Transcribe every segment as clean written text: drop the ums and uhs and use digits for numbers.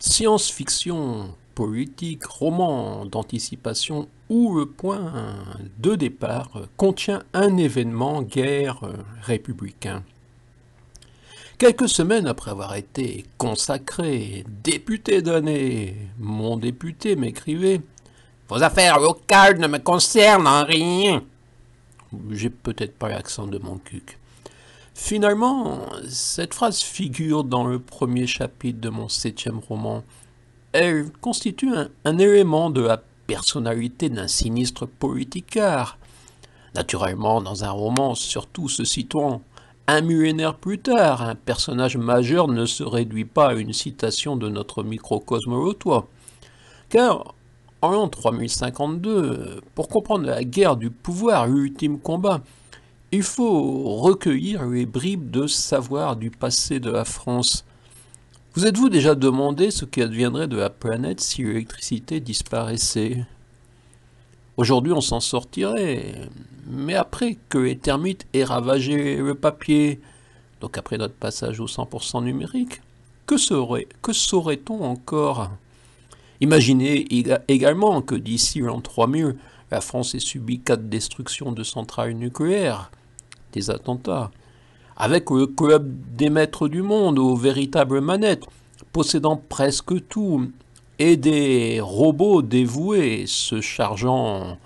Science-fiction, politique, roman d'anticipation ou le point de départ contient un événement guerre républicain. Quelques semaines après avoir été consacré député d'année, mon député m'écrivait « Vos affaires locales ne me concernent en rien !» J'ai peut-être pas l'accent de mon cuc. Finalement, cette phrase figure dans le premier chapitre de mon 7e roman. Elle constitue un élément de la personnalité d'un sinistre politicard. Naturellement, dans un roman, surtout se situant un millénaire plus tard, un personnage majeur ne se réduit pas à une citation de notre microcosme lotois. Car, en l'an 3052, pour comprendre la guerre du pouvoir, l'ultime combat, il faut recueillir les bribes de savoir du passé de la France. Vous êtes-vous déjà demandé ce qui adviendrait de la planète si l'électricité disparaissait? Aujourd'hui, on s'en sortirait, mais après que les termites aient ravagé le papier, donc après notre passage au 100% numérique, que saurait-on encore? Imaginez également que d'ici l'an 3000, la France ait subi 4 destructions de centrales nucléaires, des attentats, avec le club des maîtres du monde aux véritables manettes, possédant presque tout, et des robots dévoués se chargeant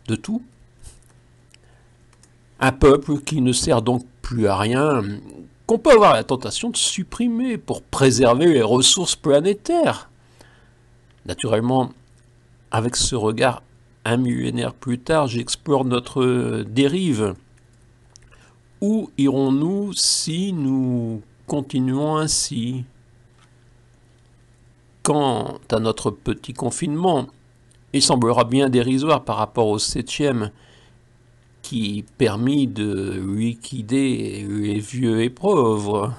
de tout. Un peuple qui ne sert donc plus à rien, qu'on peut avoir la tentation de supprimer pour préserver les ressources planétaires. Naturellement, avec ce regard un millénaire plus tard, j'explore notre dérive. Où irons-nous si nous continuons ainsi? Quant à notre petit confinement, il semblera bien dérisoire par rapport au 7e qui permit de liquider les vieux et pauvres,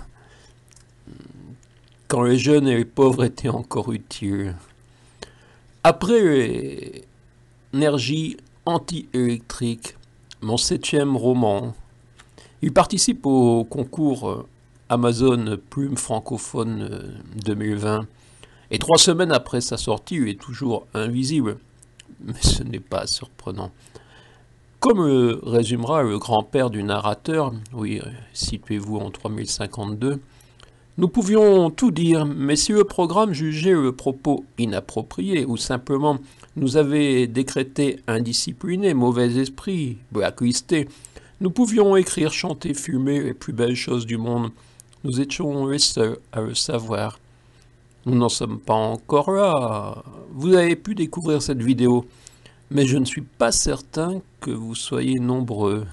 quand les jeunes et les pauvres étaient encore utiles. Après l'énergie anti-électrique, mon 7e roman, il participe au concours Amazon Plume francophone 2020. Et 3 semaines après sa sortie, il est toujours invisible. Mais ce n'est pas surprenant. Comme le résumera le grand-père du narrateur, oui, situez-vous en 3052, nous pouvions tout dire, mais si le programme jugeait le propos inapproprié ou simplement nous avait décrété indiscipliné, mauvais esprit, blacklisté, nous pouvions écrire, chanter, fumer les plus belles choses du monde. Nous étions les seuls à le savoir. Nous n'en sommes pas encore là. Vous avez pu découvrir cette vidéo, mais je ne suis pas certain que vous soyez nombreux.